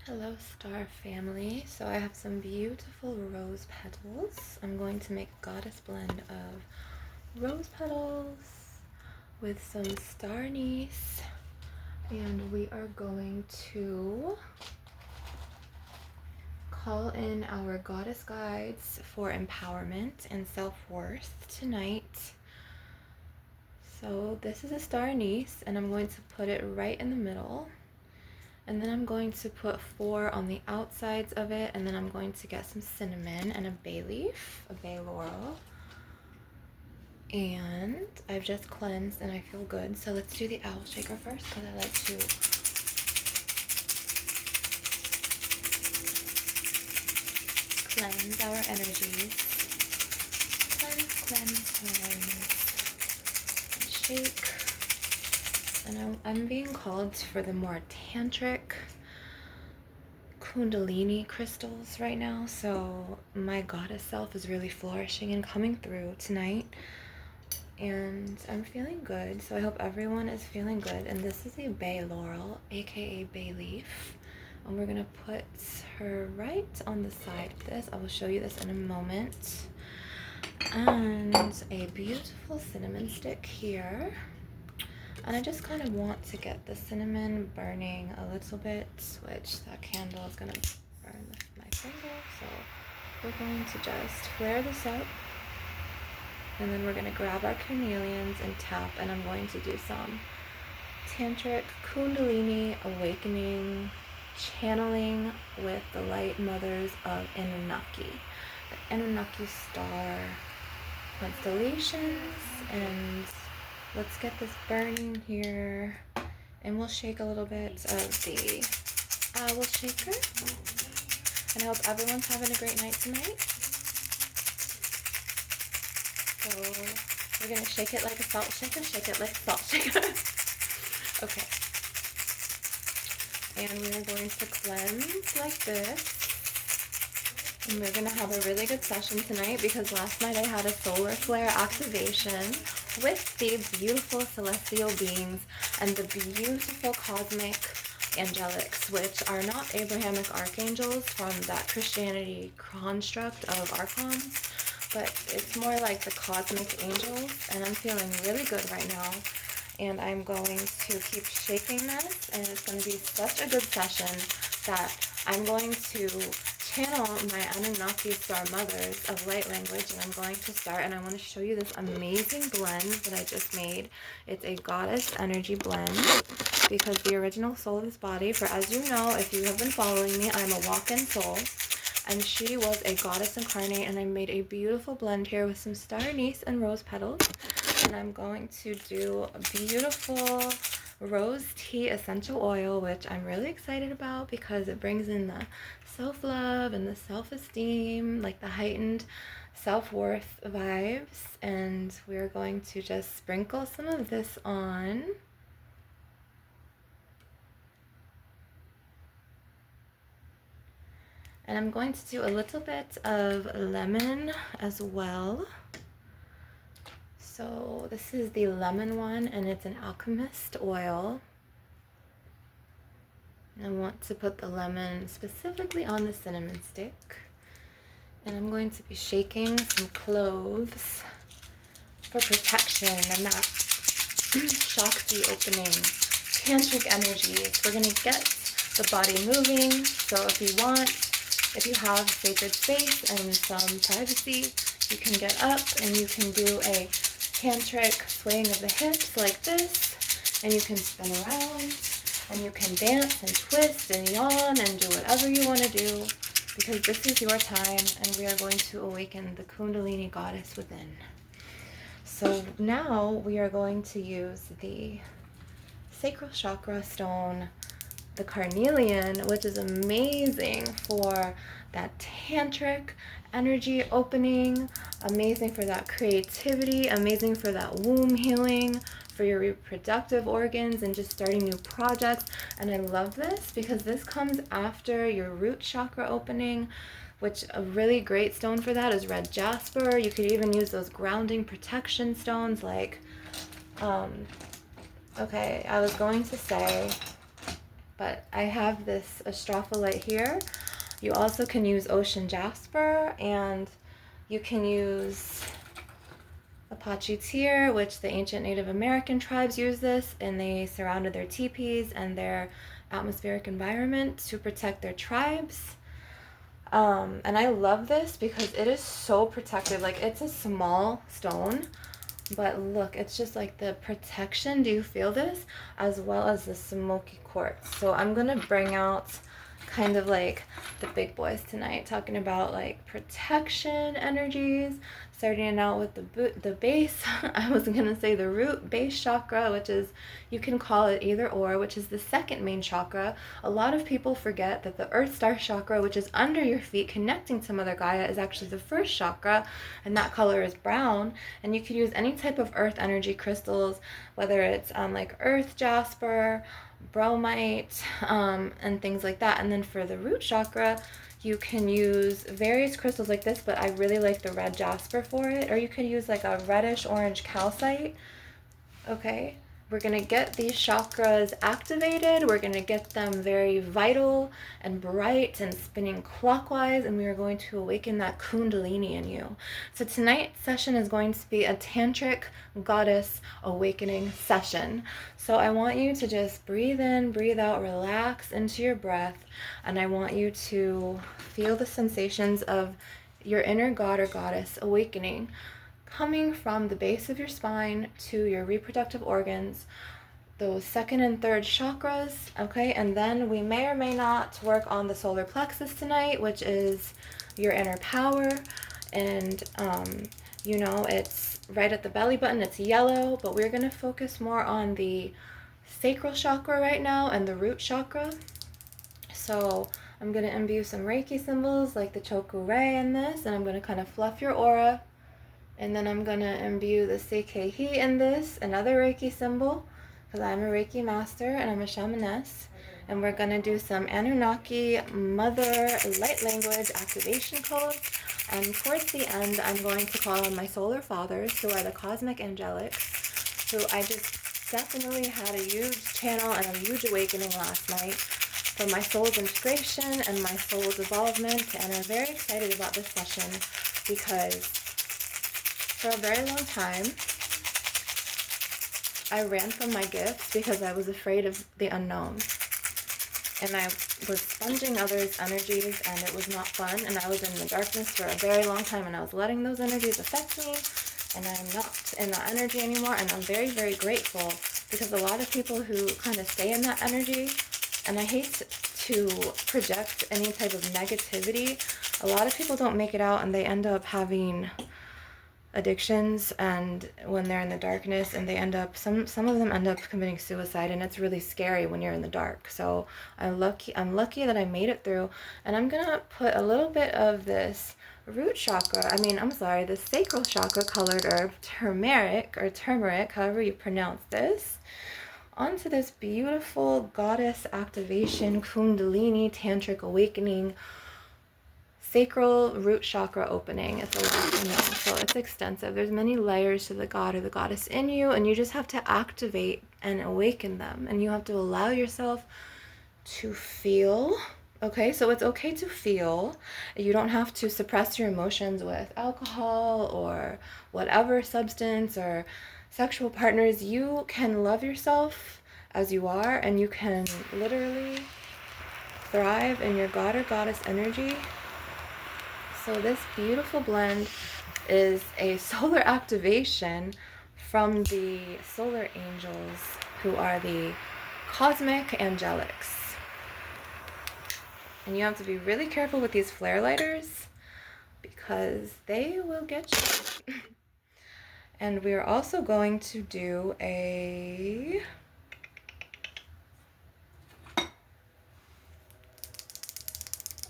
Hello, star family. So I have some beautiful rose petals. I'm going to make a goddess blend of rose petals with some star anise, and we are going to call in our goddess guides for empowerment and self-worth tonight. So this is a star anise, and I'm going to put it right in the middle. And then I'm going to put 4 on the outsides of it, and then I'm going to get some cinnamon and a bay leaf, a bay laurel. And I've just cleansed and I feel good. So let's do the owl shaker first, because I like to cleanse our energies. Cleanse. Shake. And I'm being called for the more tantric Kundalini crystals right now, so my goddess self is really flourishing and coming through tonight, and I'm feeling good. So I hope everyone is feeling good. And this is a bay laurel, aka bay leaf, and we're gonna put her right on the side of this. I will show you this in a moment. And a beautiful cinnamon stick here. And I just kind of want to get the cinnamon burning a little bit, which that candle is going to burn my finger. So we're going to just flare this up, and then we're going to grab our carnelians and tap, and I'm going to do some Tantric Kundalini awakening, channeling with the light mothers of Anunnaki, the Anunnaki star constellations. And let's get this burning here, and we'll shake a little bit of the owl shaker. And I hope everyone's having a great night tonight. So we're gonna shake it like a salt shaker, shake it like a salt shaker. Okay. And we're going to cleanse like this. And we're gonna have a really good session tonight, because last night I had a solar flare activation with the beautiful celestial beings and the beautiful cosmic angelics, which are not Abrahamic archangels from that Christianity construct of archons, but it's more like the cosmic angels. And I'm feeling really good right now, and I'm going to keep shaking this, and it's going to be such a good session that I'm going to channel my Anunnaki star mothers of light language, and I'm going to start, and I want to show you this amazing blend that I just made. It's a goddess energy blend, because the original soul of this body, for as you know, if you have been following me, I'm a walk-in soul, and she was a goddess incarnate. And I made a beautiful blend here with some star anise and rose petals, and I'm going to do a beautiful rose tea essential oil, which I'm really excited about, because it brings in the self-love and the self-esteem, like the heightened self-worth vibes. And we're going to just sprinkle some of this on. And I'm going to do a little bit of lemon as well. So this is the lemon one, and it's an alchemist oil. I want to put the lemon specifically on the cinnamon stick. And I'm going to be shaking some cloves for protection and that Shakti opening, tantric energies. We're going to get the body moving. So if you have sacred space and some privacy, you can get up and you can do a tantric swaying of the hips like this, and you can spin around, and you can dance and twist and yawn and do whatever you want to do, because this is your time, and we are going to awaken the Kundalini goddess within. So now we are going to use the sacral chakra stone, the carnelian, which is amazing for that tantric energy opening, amazing for that creativity, amazing for that womb healing, for your reproductive organs, and just starting new projects. And I love this because this comes after your root chakra opening, which a really great stone for that is red jasper. You could even use those grounding protection stones like, okay, I was going to say, but I have this astrophyllite here. You also can use ocean jasper, and you can use Apache tear, which the ancient Native American tribes use this, and they surrounded their teepees and their atmospheric environment to protect their tribes. And I love this because it is so protective. Like, it's a small stone, but look, it's just like the protection. Do you feel this? As well as the smoky quartz. So I'm gonna bring out kind of like the big boys tonight, talking about like protection energies, starting out with the base. I was gonna say the root base chakra, which is, you can call it either or, which is the second main chakra. A lot of people forget that the earth star chakra, which is under your feet connecting to Mother Gaia, is actually the first chakra, and that color is brown. And you could use any type of earth energy crystals, whether it's like earth jasper, bromite, and things like that. And then for the root chakra, you can use various crystals like this, but I really like the red jasper for it, or you could use like a reddish orange calcite. Okay, we're going to get these chakras activated. We're going to get them very vital and bright and spinning clockwise, and we are going to awaken that Kundalini in you. So tonight's session is going to be a Tantric Goddess Awakening session. So I want you to just breathe in, breathe out, relax into your breath, and I want you to feel the sensations of your inner god or goddess awakening, coming from the base of your spine to your reproductive organs, those second and third chakras, okay? And then we may or may not work on the solar plexus tonight, which is your inner power. And, you know, it's right at the belly button, it's yellow, but we're going to focus more on the sacral chakra right now and the root chakra. So I'm going to imbue some Reiki symbols like the Choku-rei in this, and I'm going to kind of fluff your aura. And then I'm going to imbue the Seikei in this, another Reiki symbol, because I'm a Reiki master and I'm a shamaness. And we're going to do some Anunnaki Mother Light Language activation codes. And towards the end, I'm going to call on my solar fathers, who are the cosmic angelics, who I just definitely had a huge channel and a huge awakening last night for my soul's integration and my soul's evolvement. And I'm very excited about this session because for a very long time, I ran from my gifts because I was afraid of the unknown. And I was sponging others' energies, and it was not fun. And I was in the darkness for a very long time, and I was letting those energies affect me. And I'm not in that energy anymore. And I'm very, very grateful, because a lot of people who kind of stay in that energy, and I hate to project any type of negativity, a lot of people don't make it out, and they end up having addictions, and when they're in the darkness, and they end up, some of them end up committing suicide, and it's really scary when you're in the dark. So I'm lucky that I made it through. And I'm gonna put a little bit of this root chakra, the sacral chakra colored herb, turmeric, however you pronounce this, onto this beautiful goddess activation Kundalini Tantric awakening sacral root chakra opening. It's a lot to know, so it's extensive. There's many layers to the god or the goddess in you, and you just have to activate and awaken them, and you have to allow yourself to feel. Okay, so it's okay to feel. You don't have to suppress your emotions with alcohol or whatever substance or sexual partners. You can love yourself as you are, and you can literally thrive in your god or goddess energy. So this beautiful blend is a solar activation from the solar angels, who are the cosmic angelics. And you have to be really careful with these flare lighters, because they will get you. And we are also going to do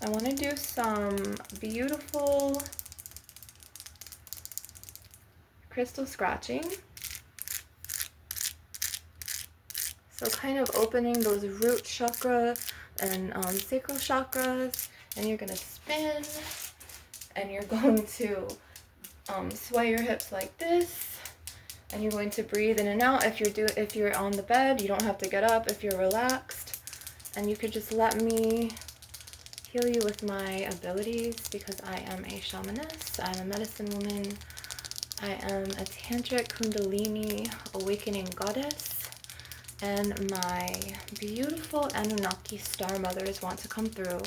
I want to do some beautiful crystal scratching. So kind of opening those root chakra and sacral chakras, and you're going to spin, and you're going to sway your hips like this, and you're going to breathe in and out. If you're on the bed, you don't have to get up if you're relaxed. And you could just let me heal you with my abilities, because I am a shamaness, I'm a medicine woman, I am a Tantric Kundalini awakening goddess, and my beautiful Anunnaki star mothers want to come through.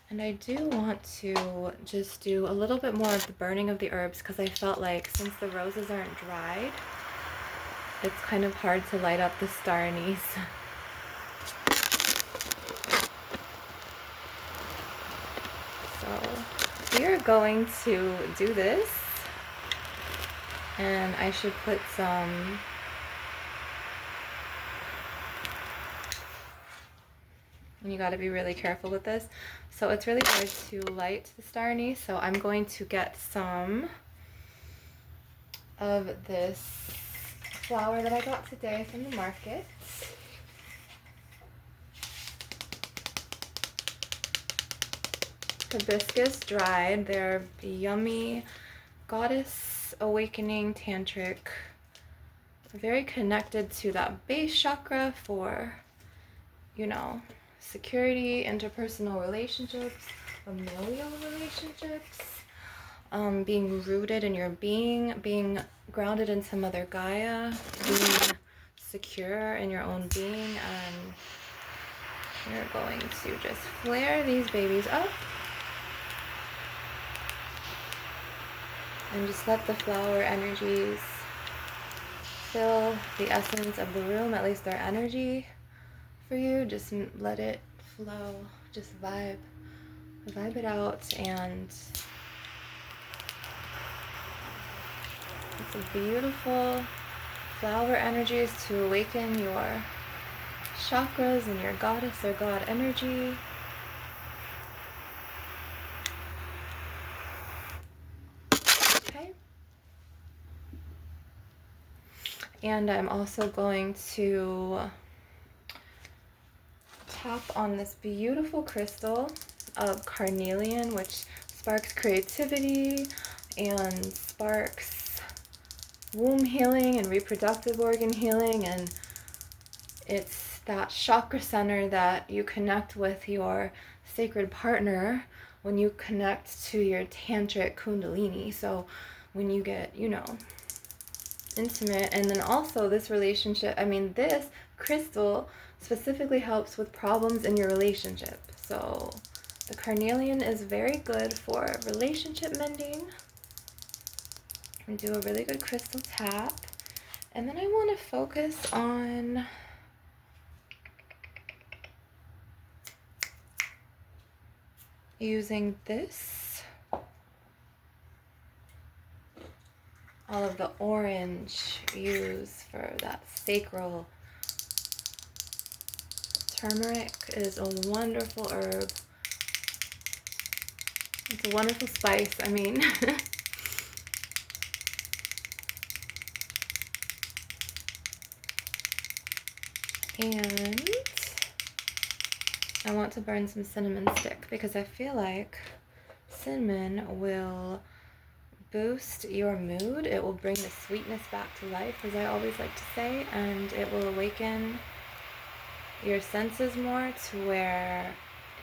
And I do want to just do a little bit more of the burning of the herbs, because I felt like since the roses aren't dried, it's kind of hard to light up the star anise. So we are going to do this, and I should put some and you got to be really careful with this. So it's really hard to light the star anise, so I'm going to get some of this flower that I got today from the market. Hibiscus dried. They're yummy goddess awakening tantric. Very connected to that base chakra for, you know, security, interpersonal relationships, familial relationships, being rooted in your being, being grounded into Mother Gaia, being secure in your own being. And we're going to just flare these babies up and just let the flower energies fill the essence of the room, at least their energy for you. Just let it flow, just vibe it out. And it's a beautiful flower energies to awaken your chakras and your goddess or god energy. Okay. And I'm also going to tap on this beautiful crystal of carnelian, which sparks creativity and sparks womb healing and reproductive organ healing. And it's that chakra center that you connect with your sacred partner when you connect to your Tantric Kundalini. So when you get, you know, intimate. And then also this relationship, I mean, this crystal specifically helps with problems in your relationship. So the carnelian is very good for relationship mending. And do a really good crystal tap. And then I want to focus on using this, all of the orange used for that sacral. Turmeric is a wonderful herb. It's a wonderful spice, I mean. And I want to burn some cinnamon stick, because I feel like cinnamon will boost your mood. It will bring the sweetness back to life, as I always like to say, and it will awaken your senses more to where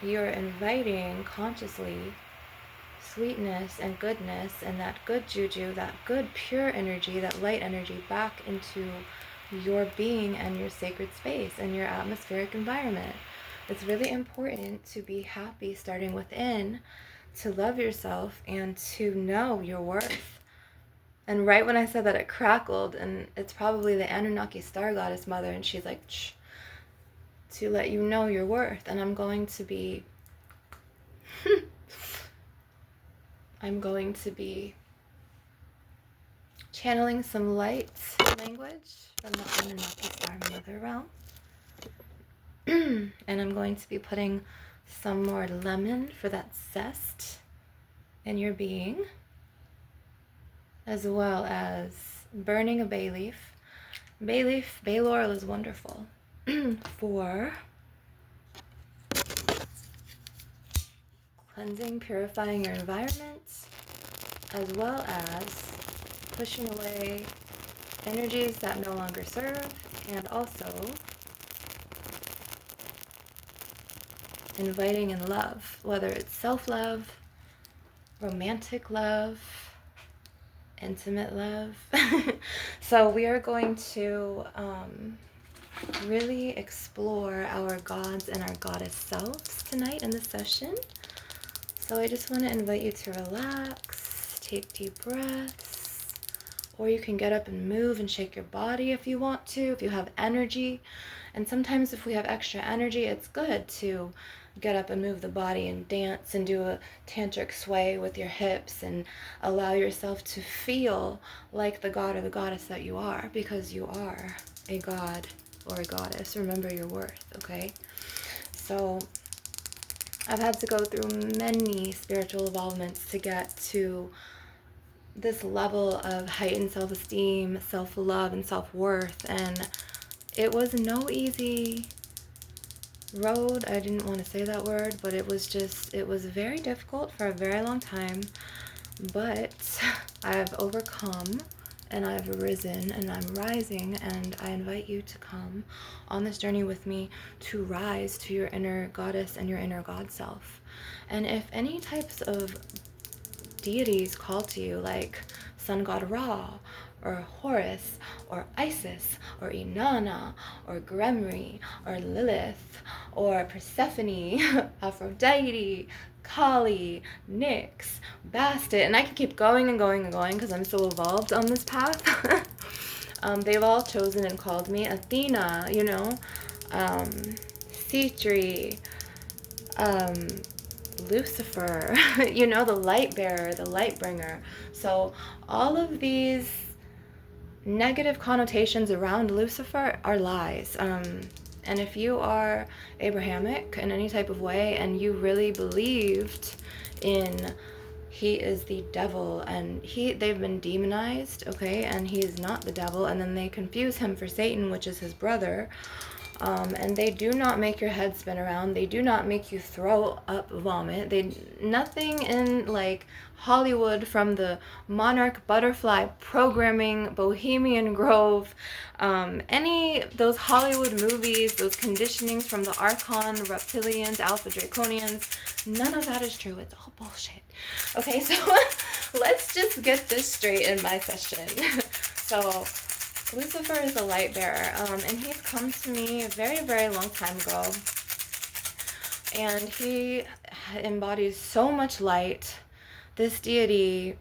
you're inviting consciously sweetness and goodness and that good juju, that good pure energy, that light energy back into your being and your sacred space and your atmospheric environment. It's really important to be happy starting within, to love yourself, and to know your worth. And right when I said that, it crackled, and it's probably the Anunnaki star goddess mother, and she's like, shh, to let you know your worth. And I'm going to be channeling some light language from the Anunnaki star mother realm. And I'm going to be putting some more lemon for that zest in your being, as well as burning a bay leaf. Bay laurel is wonderful for cleansing, purifying your environment, as well as pushing away energies that no longer serve, and also inviting in love, whether it's self-love, romantic love, intimate love. So we are going to really explore our gods and our goddess selves tonight in this session. So I just want to invite you to relax, take deep breaths, or you can get up and move and shake your body if you want to, if you have energy. And sometimes if we have extra energy, it's good to get up and move the body and dance and do a tantric sway with your hips and allow yourself to feel like the god or the goddess that you are, because you are a god or a goddess. Remember your worth, okay? So I've had to go through many spiritual evolvements to get to this level of heightened self-esteem, self-love, and self-worth, and it was no easy road. I didn't want to say that word, but it was very difficult for a very long time, but I've overcome and I've risen and I'm rising, and I invite you to come on this journey with me to rise to your inner goddess and your inner god self. And if any types of deities call to you, like sun god Ra, or Horus, or Isis, or Inanna, or Gremri, or Lilith, or Persephone, Aphrodite, Kali, Nyx, Bastet, and I can keep going and going and going because I'm so evolved on this path. They've all chosen and called me Athena, you know, Citri, Lucifer, you know, the light bearer, the light bringer. So all of these negative connotations around Lucifer are lies. And if you are Abrahamic in any type of way and you really believed in he is the devil and they've been demonized, okay, and he is not the devil, and then they confuse him for Satan, which is his brother. And they do not make your head spin around. They do not make you throw up vomit. Nothing in like Hollywood, from the Monarch Butterfly programming, Bohemian Grove, any those Hollywood movies, those conditionings from the Archon, Reptilians, Alpha Draconians, none of that is true. It's all bullshit. Okay, so let's just get this straight in my session. So Lucifer is a light bearer, and he's come to me a very, very long time ago, and he embodies so much light. This deity,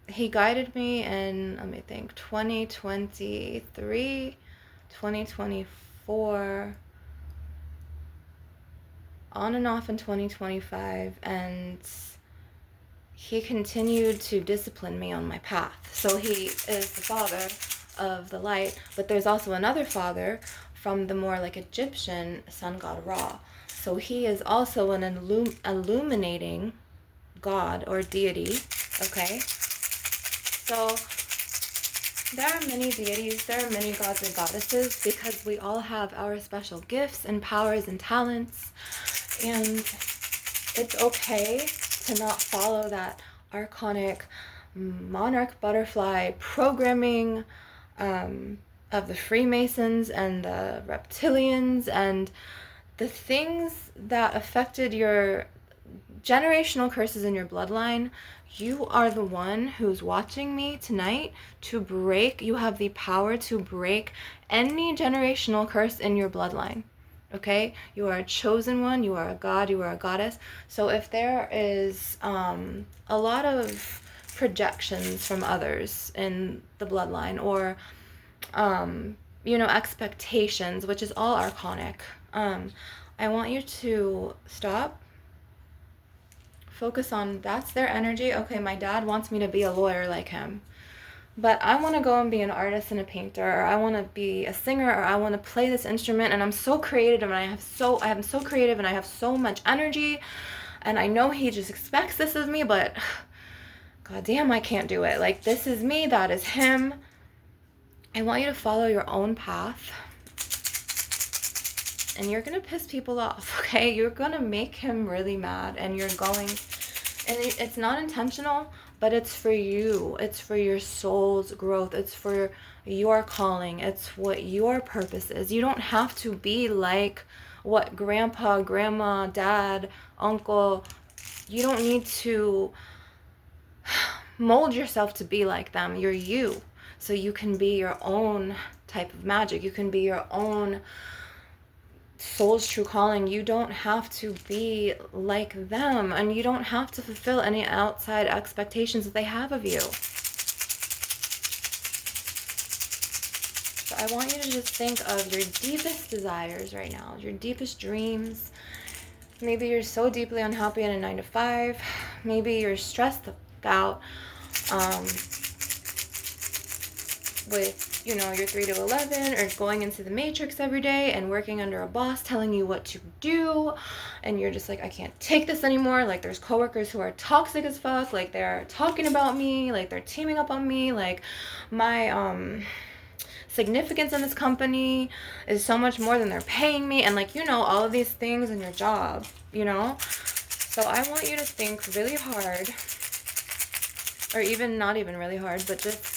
he guided me in, let me think, 2023, 2024, on and off in 2025, and he continued to discipline me on my path. So he is the father of the light, but there's also another father from the more like Egyptian sun god Ra. So he is also an illuminating god or deity, okay? So there are many deities, there are many gods and goddesses, because we all have our special gifts and powers and talents, and it's okay to not follow that archonic monarch butterfly programming of the Freemasons and the reptilians and the things that affected your generational curses in your bloodline. You are the one who's watching me tonight to break. You have the power to break any generational curse in your bloodline. Okay, you are a chosen one, you are a god, you are a goddess. So if there is a lot of projections from others in the bloodline, or you know, expectations, which is all archonic, I want you to stop, focus on that's their energy. Okay, my dad wants me to be a lawyer like him, but I want to go and be an artist and a painter, or I want to be a singer, or I want to play this instrument, and I'm so creative, and I am so creative, and I have so much energy, and I know he just expects this of me, but god damn, I can't do it. Like, this is me, that is him. I want you to follow your own path, and you're gonna piss people off, okay? You're gonna make him really mad, and you're going, and it's not intentional, but it's for you. It's for your soul's growth. It's for your calling. It's what your purpose is. You don't have to be like what grandpa, grandma, dad, uncle, you don't need to mold yourself to be like them. You're you. So you can be your own type of magic. You can be your own soul's true calling. You don't have to be like them, and you don't have to fulfill any outside expectations that they have of you. So I want you to just think of your deepest desires right now, your deepest dreams. Maybe you're so deeply unhappy in a 9-to-5. Maybe you're stressed out with, you know, your 3-to-11, or going into the matrix every day and working under a boss telling you what to do, and you're just like, I can't take this anymore. Like, there's coworkers who are toxic as fuck, like they're talking about me, like they're teaming up on me, like my significance in this company is so much more than they're paying me, and like, you know, all of these things in your job, you know. So I want you to think really hard, or even not even really hard, but just,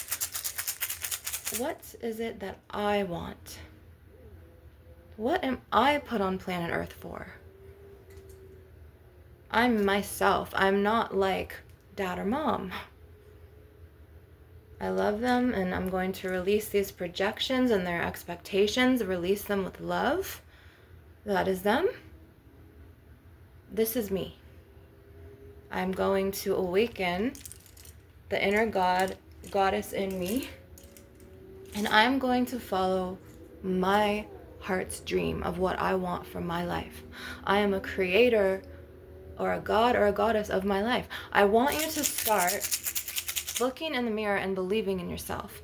what is it that I want? What am I put on planet Earth for? I'm myself. I'm not like dad or mom. I love them, and I'm going to release these projections and their expectations, release them with love. That is them. This is me. I'm going to awaken the inner goddess in me, and I'm going to follow my heart's dream of what I want for my life. I am a creator, or a god or a goddess of my life. I want you to start looking in the mirror and believing in yourself.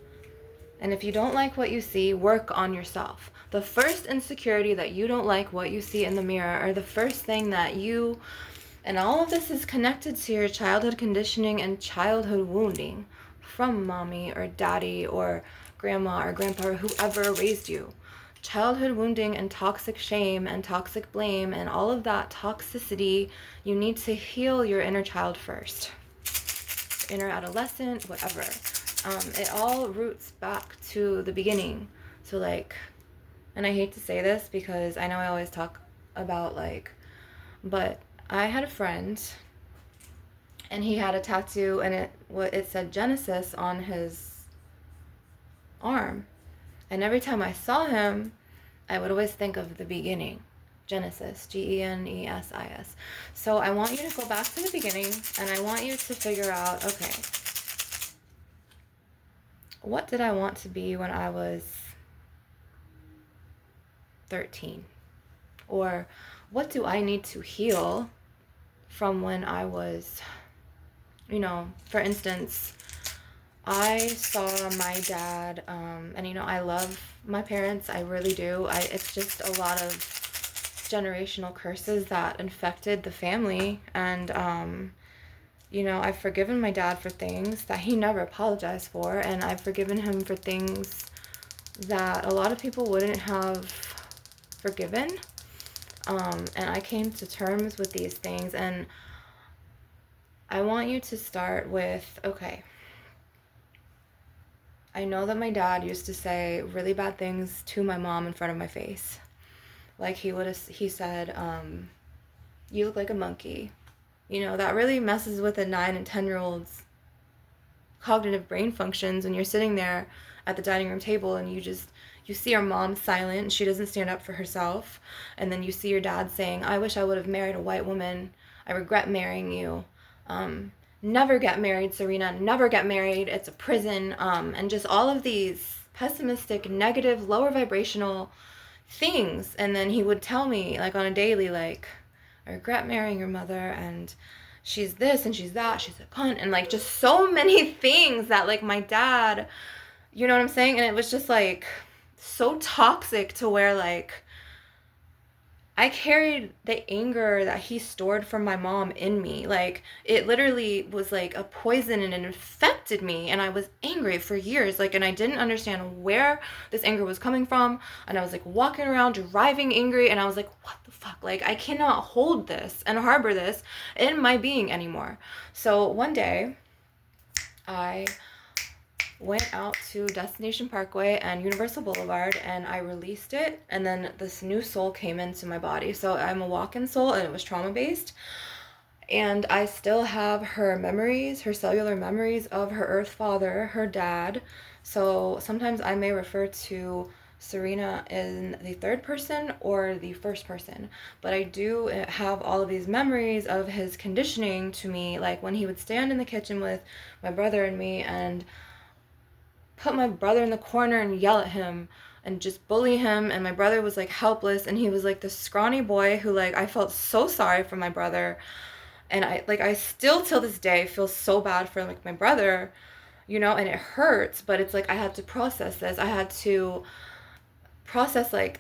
And if you don't like what you see, work on yourself. The first insecurity that you don't like what you see in the mirror, or the first thing that you, and all of this is connected to your childhood conditioning and childhood wounding from mommy or daddy or grandma or grandpa or whoever raised you. Childhood wounding and toxic shame and toxic blame and all of that toxicity, you need to heal your inner child first. Inner adolescent, whatever. It all roots back to the beginning. So like, and I hate to say this because I know I always talk about like, but I had a friend, and he had a tattoo, and it said Genesis on his arm. And every time I saw him, I would always think of the beginning. Genesis, Genesis. So I want you to go back to the beginning, and I want you to figure out, okay, what did I want to be when I was 13? Or what do I need to heal from when I was, you know, for instance, I saw my dad, and you know, I love my parents, I really do. It's just a lot of generational curses that infected the family, and you know, I've forgiven my dad for things that he never apologized for, and I've forgiven him for things that a lot of people wouldn't have forgiven. And I came to terms with these things, and I want you to start with, okay, I know that my dad used to say really bad things to my mom in front of my face. Like he said, you look like a monkey. You know, that really messes with a 9 and 10-year-old's cognitive brain functions, and you're sitting there at the dining room table, and you see your mom silent, and she doesn't stand up for herself, and then you see your dad saying, I wish I would have married a white woman, I regret marrying you, never get married, Serena, never get married, it's a prison, and just all of these pessimistic, negative, lower vibrational things. And then he would tell me, like, on a daily, like, I regret marrying your mother, and she's this and she's that, she's a cunt, and like just so many things that like my dad, you know what I'm saying? And it was just like so toxic to where like I carried the anger that he stored from my mom in me. Like it literally was like a poison, and it infected me, and I was angry for years. Like, and I didn't understand where this anger was coming from. And I was like walking around driving angry, and I was like, what the fuck? Like I cannot hold this and harbor this in my being anymore. So one day I went out to Destination Parkway and Universal Boulevard, and I released it, and then this new soul came into my body. So I'm a walk-in soul, and it was trauma-based. And I still have her memories, her cellular memories of her earth father, her dad. So sometimes I may refer to Serena in the third person or the first person. But I do have all of these memories of his conditioning to me, like when he would stand in the kitchen with my brother and me and put my brother in the corner and yell at him and just bully him, and my brother was like helpless, and he was like this scrawny boy who, like, I felt so sorry for my brother. And I still till this day feel so bad for like my brother, and it hurts, but it's like I had to process this. I had to process, like,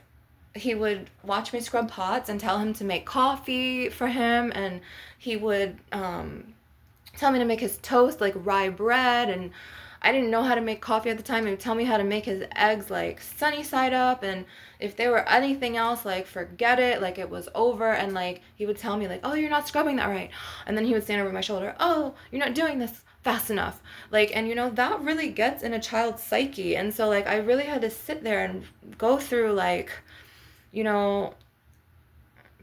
he would watch me scrub pots and tell him to make coffee for him, and he would tell me to make his toast like rye bread, and I didn't know how to make coffee at the time. He would tell me how to make his eggs like sunny side up, and if there were anything else, like, forget it, like it was over. And like he would tell me like, oh, you're not scrubbing that right, and then he would stand over my shoulder, oh, you're not doing this fast enough, like. And that really gets in a child's psyche. And so like I really had to sit there and go through, like, you know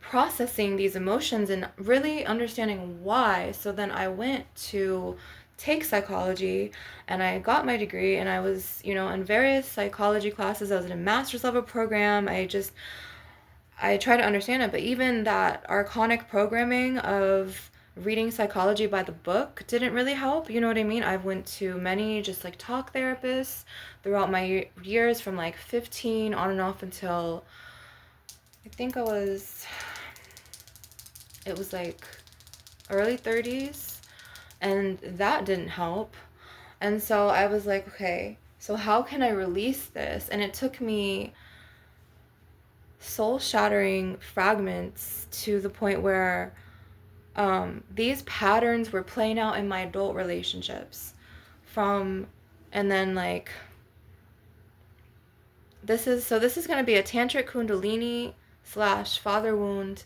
processing these emotions and really understanding why. So then I went to take psychology, and I got my degree, and I was, in various psychology classes. I was in a master's level program. I try to understand it, but even that archonic programming of reading psychology by the book didn't really help. You know what I mean? I went to many just like talk therapists throughout my years, from like 15 on and off until I think it was like early 30s, and that didn't help. And so I was like, okay, so how can I release this? And it took me soul shattering fragments to the point where these patterns were playing out in my adult relationships and then like this is going to be a Tantric Kundalini / father wound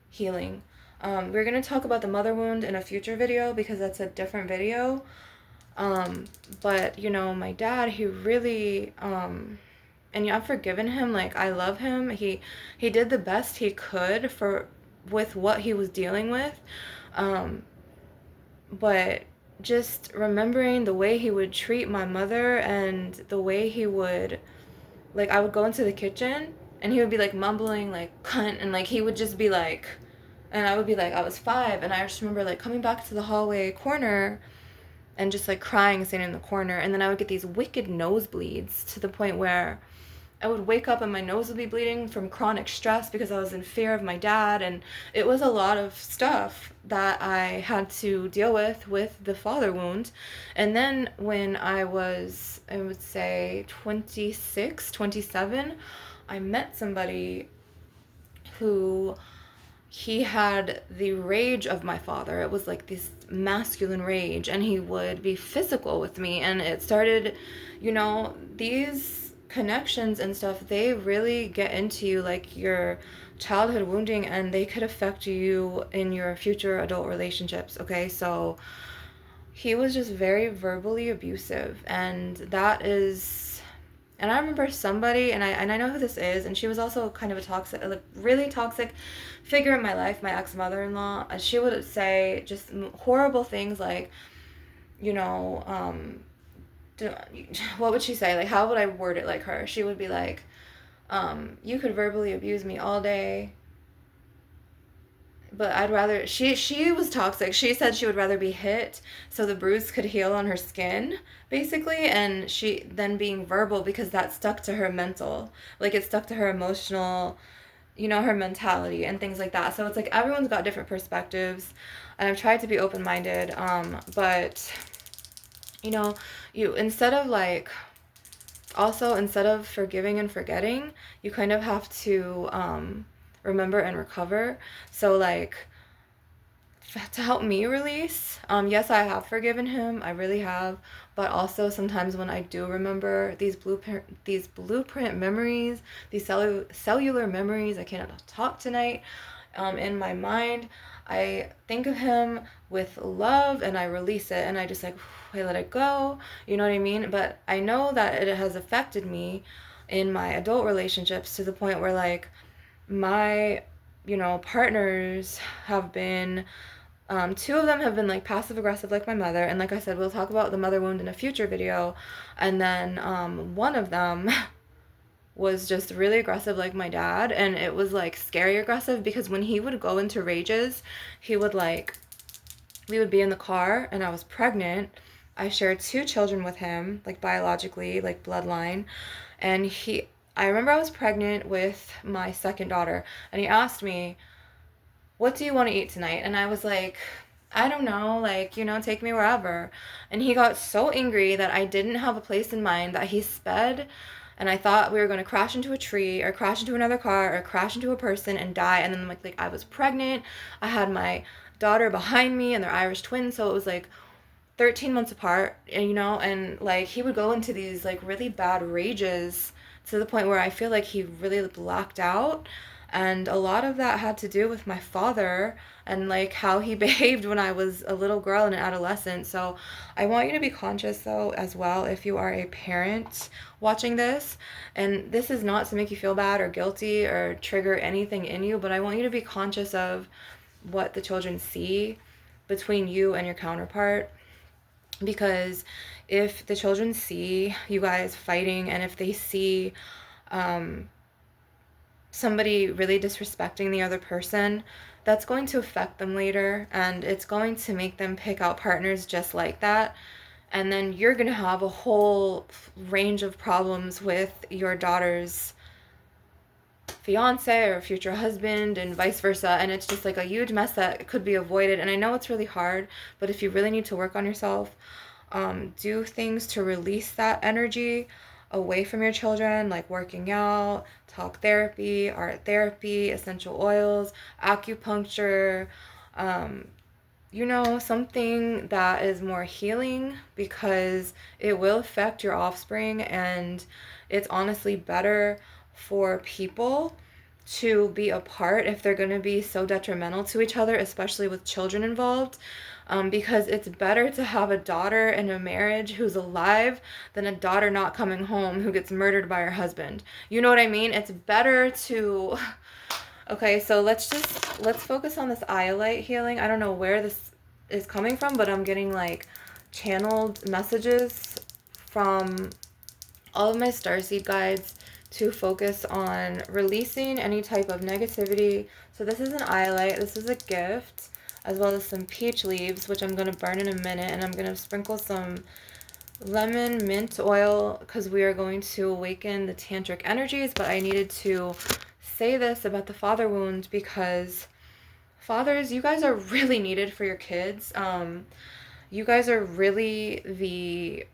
healing. We're going to talk about the mother wound in a future video because that's a different video. But my dad, he really, and I've forgiven him. Like, I love him. He did the best he could with what he was dealing with. But just remembering the way he would treat my mother, and the way he would, like, I would go into the kitchen and he would be like mumbling like cunt, and like he would just be like, and I would be like, I was 5, and I just remember like coming back to the hallway corner and just like crying, standing in the corner. And then I would get these wicked nosebleeds to the point where I would wake up and my nose would be bleeding from chronic stress because I was in fear of my dad. And it was a lot of stuff that I had to deal with the father wound. And then when I was, I would say 26, 27, I met somebody who, he had the rage of my father. It was like this masculine rage, and he would be physical with me. And it started, these connections and stuff, they really get into you, like your childhood wounding, and they could affect you in your future adult relationships. Okay, so he was just very verbally abusive, and that is. And I remember somebody, and I know who this is, and she was also kind of a toxic, like really toxic figure in my life, my ex-mother-in-law. She would say just horrible things like, what would she say? Like, how would I word it like her? She would be like, you could verbally abuse me all day, but I'd rather, she was toxic. She said she would rather be hit so the bruise could heal on her skin, basically, and she then being verbal, because that stuck to her mental, like it stuck to her emotional, her mentality and things like that. So it's like everyone's got different perspectives, and I've tried to be open-minded, but you, instead of forgiving and forgetting, you kind of have to remember and recover. So like, to help me release, yes, I have forgiven him, I really have, but also sometimes when I do remember these blueprint memories, these cellular memories, I cannot talk tonight, In my mind, I think of him with love and I release it and I just like, I let it go. You know what I mean? But I know that it has affected me in my adult relationships to the point where like my, partners have been, two of them have been like passive aggressive like my mother. And like I said, we'll talk about the mother wound in a future video. And then one of them was just really aggressive like my dad, and it was like scary aggressive because when he would go into rages, he would like we would be in the car and I was pregnant. I shared two children with him, like biologically, like bloodline, and I remember I was pregnant with my second daughter and he asked me, "What do you want to eat tonight?" And I was like, "I don't know, like, take me wherever." And he got so angry that I didn't have a place in mind that he sped, and I thought we were going to crash into a tree or crash into another car or crash into a person and die. And then like I was pregnant. I had my daughter behind me and they're Irish twins, so it was like 13 months apart, and like he would go into these like really bad rages to the point where I feel like he really blacked out. And a lot of that had to do with my father and like how he behaved when I was a little girl and an adolescent. So I want you to be conscious though as well if you are a parent watching this. And this is not to make you feel bad or guilty or trigger anything in you, but I want you to be conscious of what the children see between you and your counterpart. Because if the children see you guys fighting and if they see somebody really disrespecting the other person, that's going to affect them later and it's going to make them pick out partners just like that. And then you're going to have a whole range of problems with your daughter's fiance or future husband and vice versa, and it's just like a huge mess that could be avoided. And I know it's really hard, but if you really need to work on yourself, do things to release that energy away from your children, like working out, talk therapy, art therapy, essential oils, acupuncture, something that is more healing, because it will affect your offspring. And it's honestly better for people to be apart if they're going to be so detrimental to each other, especially with children involved. Because it's better to have a daughter in a marriage who's alive than a daughter not coming home who gets murdered by her husband. You know what I mean? It's better to... Okay, so let's focus on this iolite healing. I don't know where this is coming from, but I'm getting like channeled messages from all of my starseed guides to focus on releasing any type of negativity. So this is an iolite. This is a gift, as well as some peach leaves, which I'm going to burn in a minute, and I'm going to sprinkle some lemon mint oil because we are going to awaken the tantric energies. But I needed to say this about the father wound because fathers, you guys are really needed for your kids. You guys are really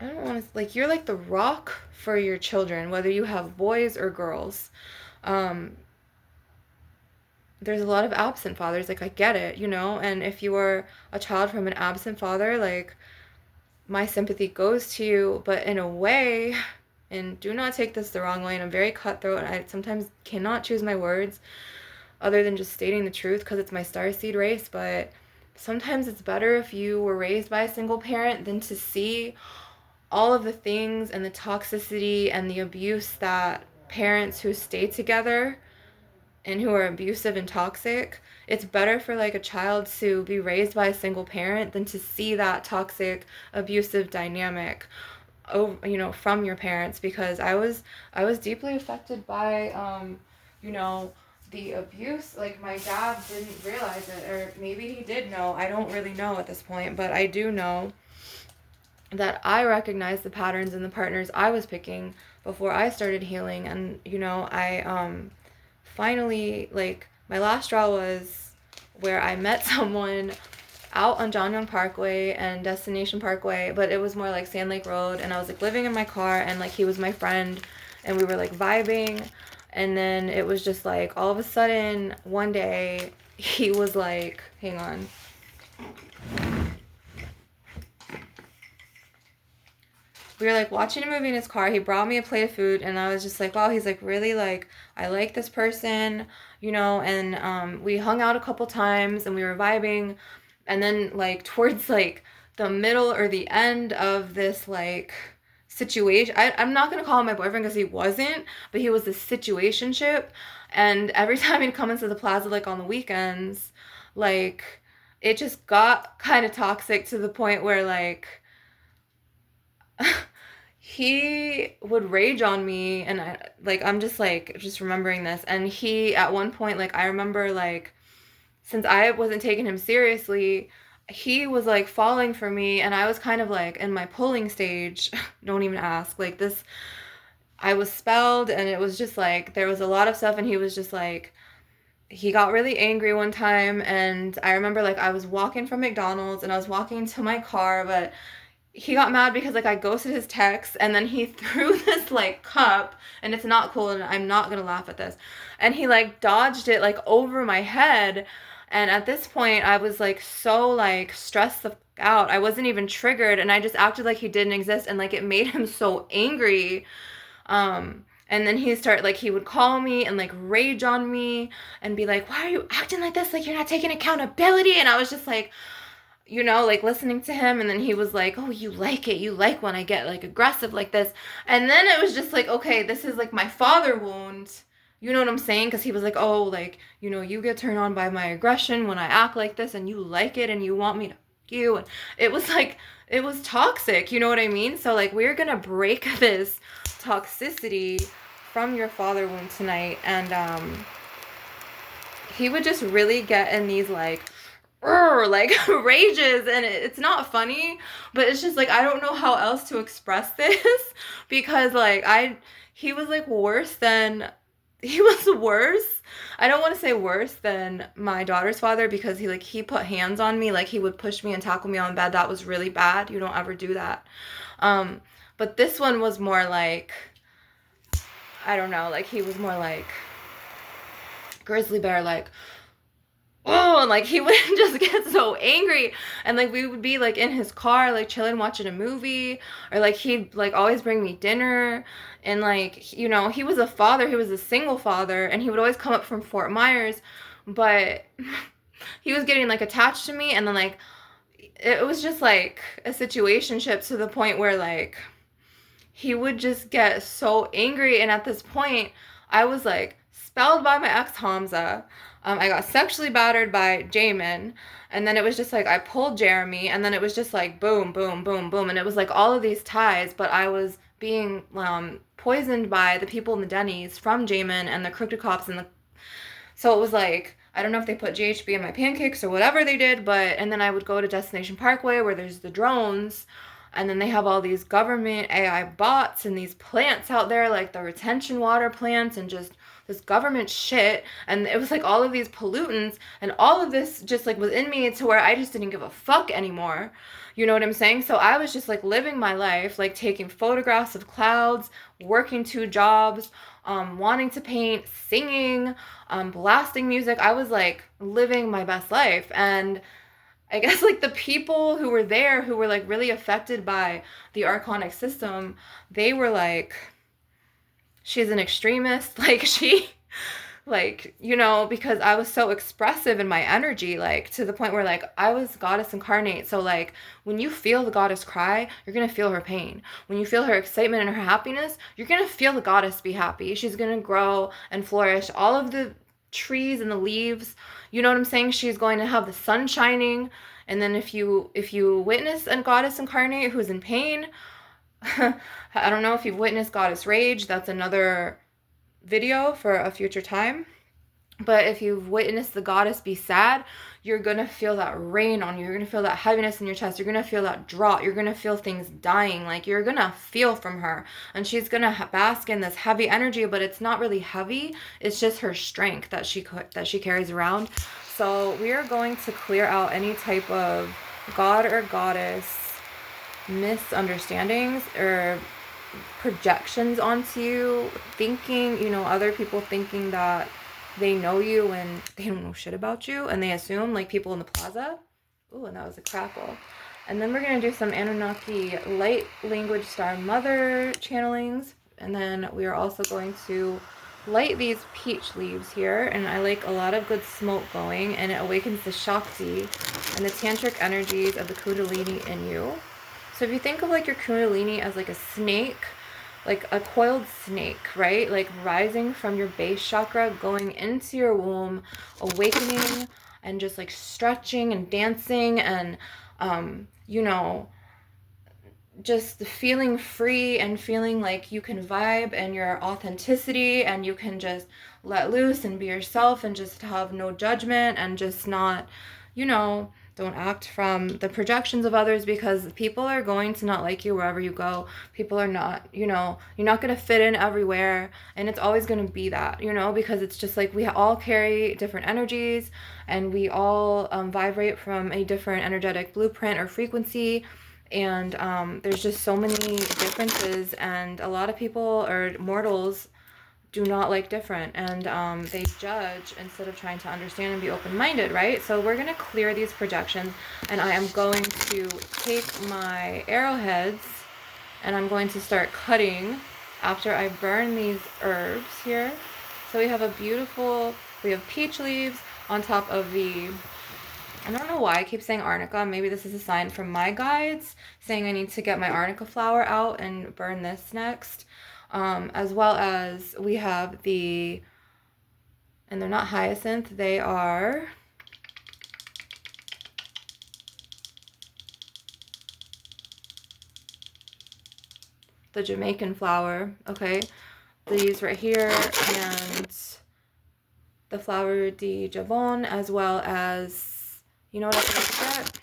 I don't want to, like, you're like the rock for your children, whether you have boys or girls. There's a lot of absent fathers, like, I get it, and if you are a child from an absent father, like, my sympathy goes to you, but in a way, and do not take this the wrong way, and I'm very cutthroat, and I sometimes cannot choose my words other than just stating the truth because it's my starseed race, but sometimes it's better if you were raised by a single parent than to see all of the things and the toxicity and the abuse that parents who stay together and who are abusive and toxic. It's better for like a child to be raised by a single parent than to see that toxic, abusive dynamic from your parents, because I was deeply affected by the abuse. Like, my dad didn't realize it, or maybe he did know. I don't really know at this point, but I do know that I recognized the patterns in the partners I was picking before I started healing. And I finally, like, my last straw was where I met someone out on John Young Parkway and Destination Parkway, but it was more like Sand Lake Road, and I was like living in my car, and like he was my friend and we were like vibing. And then it was just like all of a sudden one day he was like, hang on, we were like watching a movie in his car. He brought me a plate of food, and I was just like, wow, he's like really like, I like this person, you know. And we hung out a couple times and we were vibing. And then like towards like the middle or the end of this like situation, I'm not gonna call him my boyfriend because he wasn't, but he was a situationship. And every time he'd come into the plaza like on the weekends, like it just got kind of toxic to the point where like he would rage on me. And I'm just like just remembering this. And he at one point, like I remember like, since I wasn't taking him seriously, he was like falling for me, and I was kind of like in my pulling stage. Don't even ask. Like this, I was spelled, and it was just like there was a lot of stuff, and he was just like, he got really angry one time. And I remember like I was walking from McDonald's and I was walking to my car, but he got mad because like I ghosted his text, and then he threw this like cup, and it's not cool, and I'm not gonna laugh at this, and he like dodged it like over my head. And at this point I was like so like stressed out, I wasn't even triggered, and I just acted like he didn't exist, and like it made him so angry. And then he would call me and like rage on me and be like, why are you acting like this, like you're not taking accountability. And I was just like, you know, like listening to him. And then he was like, oh, you like it, you like when I get like aggressive like this. And then it was just like, okay, this is like my father wound, you know what I'm saying? Because he was like, oh, like, you know, you get turned on by my aggression when I act like this, and you like it, and you want me to you. And it was like, it was toxic, you know what I mean? So like we're gonna break this toxicity from your father wound tonight. And he would just really get in these like rages, and it's not funny, but it's just like I don't know how else to express this because like he was like he was worse. I don't want to say worse than my daughter's father, because he put hands on me, like he would push me and tackle me on bed. That was really bad. You don't ever do that. But this one was more like, I don't know, like he was more like grizzly bear, like, oh, and like he would just get so angry. And like we would be like in his car like chilling watching a movie, or like he'd like always bring me dinner. And like, you know, he was a father, he was a single father, and he would always come up from Fort Myers, but he was getting like attached to me. And then like it was just like a situationship to the point where like he would just get so angry. And at this point I was like spelled by my ex Hamza. I got sexually battered by Jamin, and then it was just like I pulled Jeremy, and then it was just like boom, boom, boom, boom, and it was like all of these ties. But I was being poisoned by the people in the Denny's from Jamin and the crooked cops, so it was like, I don't know if they put GHB in my pancakes or whatever they did, but and then I would go to Destination Parkway where there's the drones, and then they have all these government AI bots and these plants out there, like the retention water plants, and just this government shit. And it was like all of these pollutants, and all of this just like was in me to where I just didn't give a fuck anymore. You know what I'm saying? So I was just like living my life, like taking photographs of clouds, working 2 jobs, wanting to paint, singing, blasting music. I was like living my best life. And I guess like the people who were there, who were like really affected by the archonic system, they were like, she's an extremist, like she, like, you know, because I was so expressive in my energy, like to the point where like I was goddess incarnate. So like when you feel the goddess cry, you're gonna feel her pain. When you feel her excitement and her happiness, you're gonna feel the goddess be happy. She's gonna grow and flourish. All of the trees and the leaves, you know what I'm saying? She's going to have the sun shining. And then if you witness a goddess incarnate who's in pain, I don't know if you've witnessed goddess rage, that's another video for a future time. But if you've witnessed the goddess be sad, you're gonna feel that rain on you. You're gonna feel that heaviness in your chest. You're gonna feel that drought. You're gonna feel things dying. Like you're gonna feel from her, and she's gonna bask in this heavy energy. But it's not really heavy. It's just her strength that she carries around. So we are going to clear out any type of god or goddess misunderstandings or projections onto you, thinking, you know, other people thinking that they know you and they don't know shit about you, and they assume, like people in the plaza. Ooh, and that was a crackle. And then we're going to do some Anunnaki light language star mother channelings. And then we are also going to light these peach leaves here. And I like a lot of good smoke going, and it awakens the Shakti and the tantric energies of the Kundalini in you. So if you think of like your Kundalini as like a snake, like a coiled snake, right? Like rising from your base chakra, going into your womb, awakening, and just like stretching and dancing and, you know, just feeling free and feeling like you can vibe and your authenticity, and you can just let loose and be yourself and just have no judgment and just not, you know, don't act from the projections of others, because people are going to not like you wherever you go. People are not, you know, you're not going to fit in everywhere, and it's always going to be that, you know, because it's just like we all carry different energies, and we all vibrate from a different energetic blueprint or frequency. And there's just so many differences, and a lot of people or mortals do not like different, and they judge instead of trying to understand and be open-minded, right? So we're going to clear these projections, and I am going to take my arrowheads and I'm going to start cutting after I burn these herbs here. So we have we have peach leaves on top of I don't know why I keep saying arnica. Maybe this is a sign from my guides saying I need to get my arnica flower out and burn this next. As well as we have and they're not hyacinth, they are the Jamaican flower, okay? These right here, and the flower de javon, as well as, you know what I forgot to get?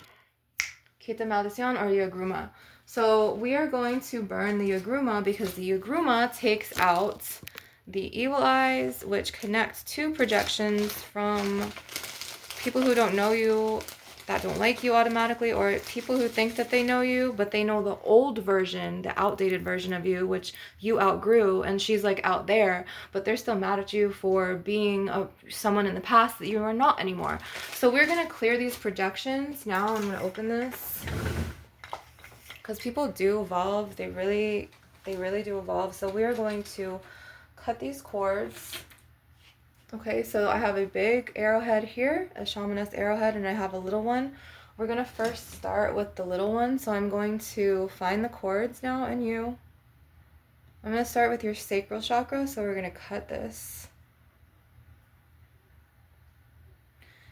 Kita maldición or yagruma. So we are going to burn the yagruma because the yagruma takes out the evil eyes, which connect to projections from people who don't know you, that don't like you automatically, or people who think that they know you, but they know the old version, the outdated version of you, which you outgrew, and she's like out there, but they're still mad at you for being someone in the past that you are not anymore. So we're going to clear these projections. Now I'm going to open this because people do evolve. They really do evolve. So we are going to cut these cords. Okay, so I have a big arrowhead here, a shamaness arrowhead, and I have a little one. We're going to first start with the little one, so I'm going to find the cords now in you. I'm going to start with your sacral chakra, so we're going to cut this.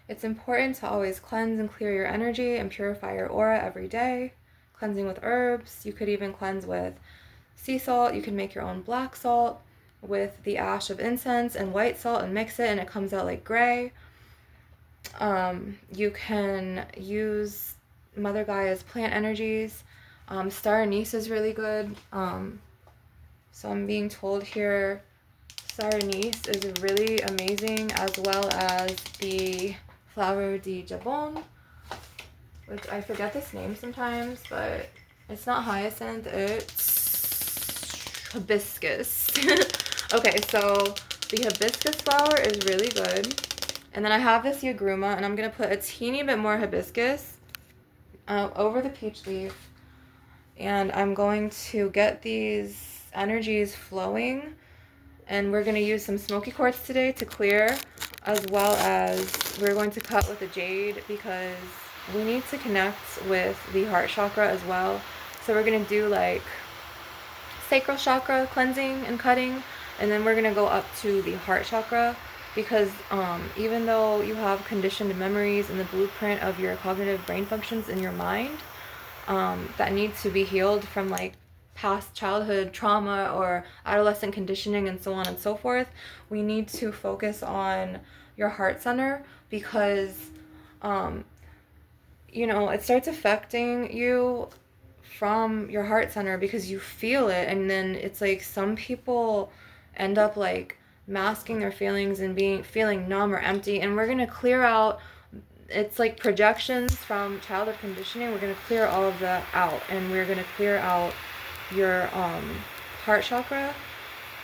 It's important to always cleanse and clear your energy and purify your aura every day. Cleansing with herbs. You could even cleanse with sea salt. You can make your own black salt with the ash of incense and white salt and mix it, and it comes out like gray. You can use Mother Gaia's plant energies. Star anise is really good. So I'm being told here star anise is really amazing, as well as the flower de jabon, which I forget this name sometimes, but it's not hyacinth, it's hibiscus. Okay, so the hibiscus flower is really good. And then I have this yagruma, and I'm going to put a teeny bit more hibiscus over the peach leaf. And I'm going to get these energies flowing. And we're going to use some smoky quartz today to clear, as well as we're going to cut with a jade because we need to connect with the heart chakra as well. So we're going to do like sacral chakra cleansing and cutting, and then we're going to go up to the heart chakra, because even though you have conditioned memories in the blueprint of your cognitive brain functions in your mind that need to be healed from like past childhood trauma or adolescent conditioning and so on and so forth, we need to focus on your heart center, because you know, it starts affecting you from your heart center because you feel it. And then it's like some people end up like masking their feelings and feeling numb or empty, and we're going to clear out, it's like projections from childhood conditioning. We're going to clear all of that out, and we're going to clear out your heart chakra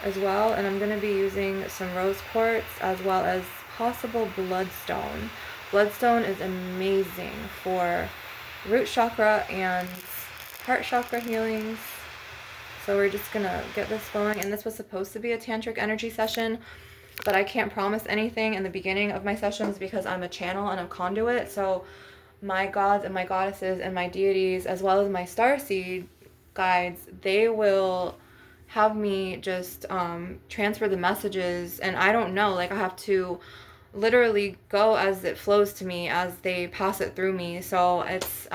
as well. And I'm going to be using some rose quartz as well as possible bloodstone. Bloodstone is amazing for root chakra and heart chakra healings. So we're just gonna get this going. And this was supposed to be a tantric energy session, but I can't promise anything in the beginning of my sessions because I'm a channel and a conduit. So my gods and my goddesses and my deities, as well as my starseed guides, they will have me just transfer the messages, and I don't know, like I have to literally go as it flows to me, as they pass it through me. So it's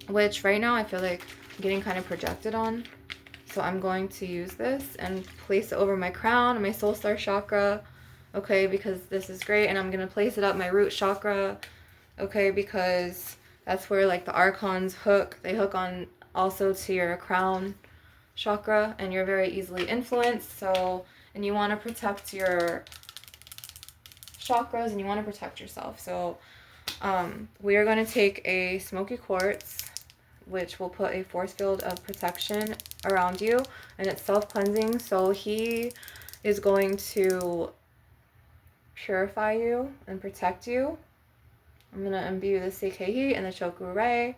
which right now I feel like I'm getting kind of projected on. So I'm going to use this and place it over my crown, my soul star chakra, okay, because this is great. And I'm going to place it up my root chakra, okay, because that's where like the archons hook. They hook on also to your crown chakra, and you're very easily influenced. So, and you want to protect your chakras and you want to protect yourself. So we are going to take a smoky quartz, which will put a force field of protection around you, and it's self-cleansing. So he is going to purify you and protect you. I'm going to imbue the Seikehi and the Chokurei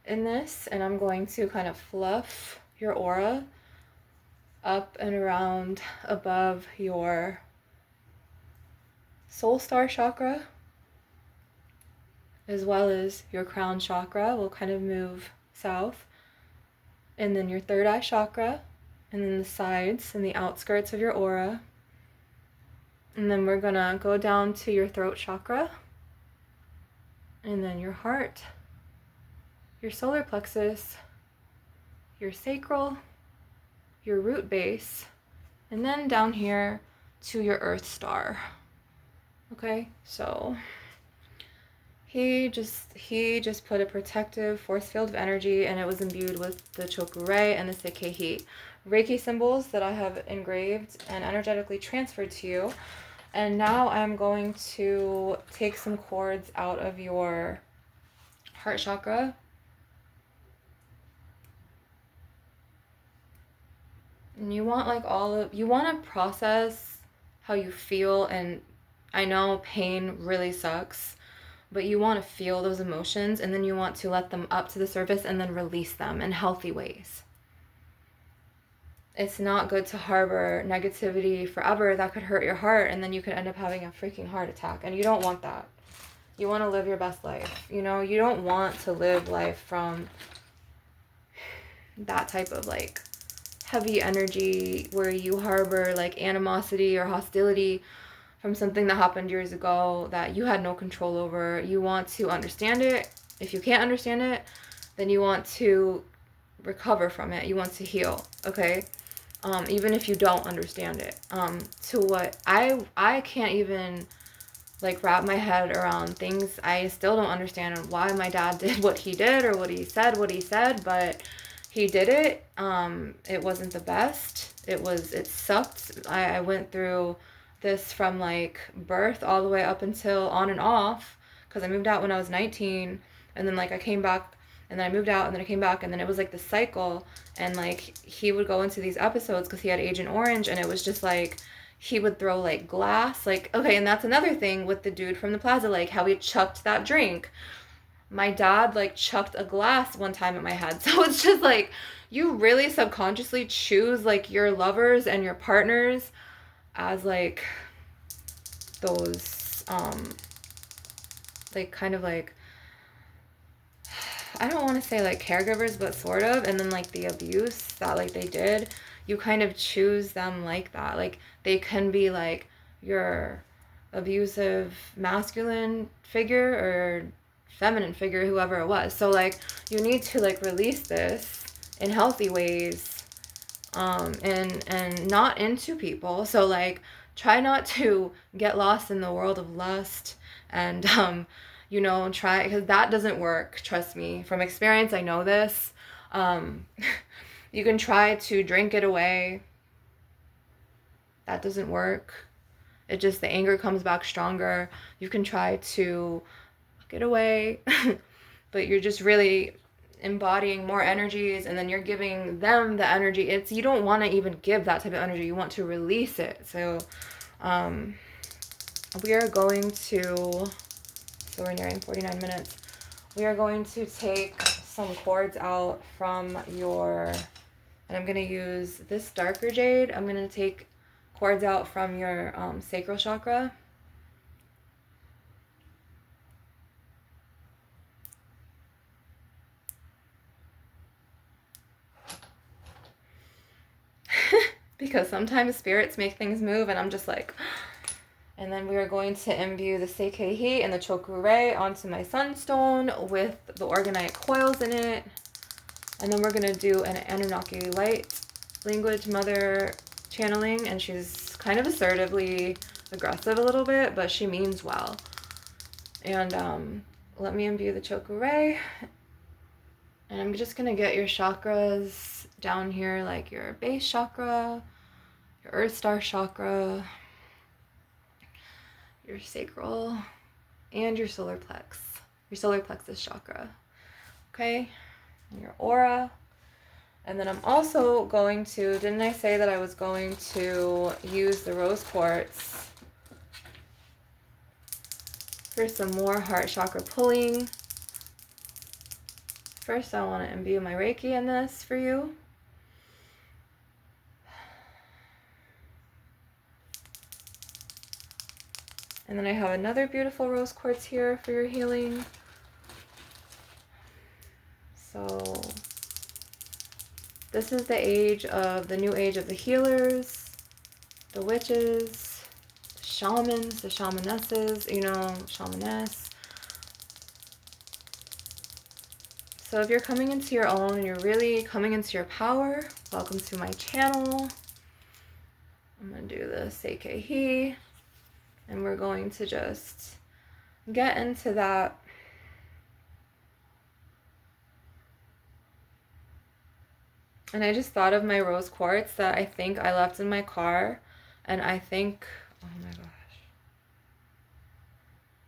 in this, and I'm going to kind of fluff your aura up and around above your soul star chakra, as well as your crown chakra will kind of move south, and then your third eye chakra, and then the sides and the outskirts of your aura. And then we're gonna go down to your throat chakra, and then your heart, your solar plexus, your sacral, your root base, and then down here to your earth star. Okay, so he just put a protective force field of energy, and it was imbued with the Chokurei and the Seikehi Reiki symbols that I have engraved and energetically transferred to you. And now I'm going to take some cords out of your heart chakra. And you want like you want to process how you feel, and I know pain really sucks, but you want to feel those emotions, and then you want to let them up to the surface and then release them in healthy ways. It's not good to harbor negativity forever. That could hurt your heart, and then you could end up having a freaking heart attack, and you don't want that. You want to live your best life. You know, you don't want to live life from that type of like heavy energy where you harbor like animosity or hostility from something that happened years ago that you had no control over. You want to understand it. If you can't understand it, then you want to recover from it. You want to heal, okay? Even if you don't understand it. To what I can't even like wrap my head around things. I still don't understand why my dad did what he did or what he said, but he did it. It wasn't the best. It sucked. I went through this from like birth all the way up until on and off, because I moved out when I was 19, and then like I came back, and then I moved out, and then I came back, and then it was like the cycle. And like he would go into these episodes because he had Agent Orange, and it was just like he would throw like glass, like, okay, and that's another thing with the dude from the plaza, like how he chucked that drink. My dad like chucked a glass one time at my head. So it's just like you really subconsciously choose like your lovers and your partners as like those like kind of like, I don't want to say like caregivers, but sort of. And then like the abuse that like they did, you kind of choose them like that. Like they can be like your abusive masculine figure or feminine figure, whoever it was. So like you need to like release this in healthy ways, and not into people. So like try not to get lost in the world of lust, and you know, try, because that doesn't work. Trust me, from experience, I know this. You can try to drink it away. That doesn't work. It just, the anger comes back stronger. You can try to get away, but you're just really embodying more energies, and then you're giving them the energy. It's, you don't want to even give that type of energy. You want to release it. So we are going to, so we're nearing 49 minutes. we are going to take some cords out from your, and I'm going to use this darker jade. I'm going to take cords out from your sacral chakra. Because sometimes spirits make things move and I'm just like, and then we are going to imbue the Seikei and the Chokurei onto my sunstone with the organite coils in it. And then we're going to do an Anunnaki light language mother channeling, and she's kind of assertively aggressive a little bit, but she means well. And let me imbue the Chokurei. And I'm just going to get your chakras down here, like your base chakra, your earth star chakra, your sacral, and your solar plexus chakra. Okay? And your aura. And then I'm also going to, didn't I say that I was going to use the rose quartz for some more heart chakra pulling. First, I want to imbue my Reiki in this for you. And then I have another beautiful rose quartz here for your healing. So this is the new age of the healers, the witches, the shamans, the shamanesses, shamaness. So if you're coming into your own and you're really coming into your power, welcome to my channel. I'm going to do the Seikei. And we're going to just get into that. And I just thought of my rose quartz that I think I left in my car. And I think, oh my gosh.